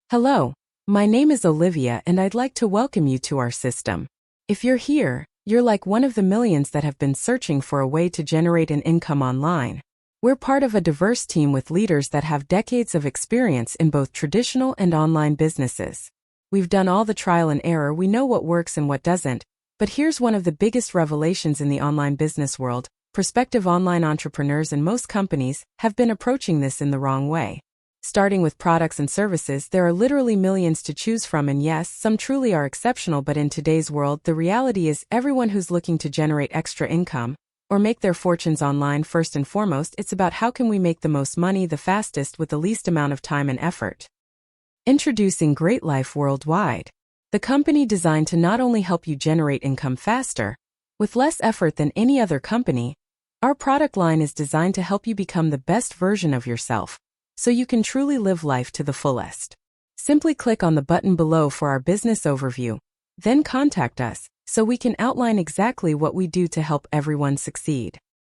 Hello, my name is Olivia and I'd like to welcome you to our system. If you're here, you're like one of the millions that have been searching for a way to generate an income online. We're part of a diverse team with leaders that have decades of experience in both traditional and online businesses. We've done all the trial and error, we know what works and what doesn't, but here's one of the biggest revelations in the online business world. Prospective online entrepreneurs and most companies have been approaching this in the wrong way. Starting with products and services, there are literally millions to choose from, and yes, some truly are exceptional, but in today's world, the reality is everyone who's looking to generate extra income or make their fortunes online, first and foremost, it's about how can we make the most money the fastest with the least amount of time and effort. Introducing Great Life Worldwide, the company designed to not only help you generate income faster, with less effort than any other company. Our product line is designed to help you become the best version of yourself, so you can truly live life to the fullest. Simply click on the button below for our business overview, then contact us, so we can outline exactly what we do to help everyone succeed.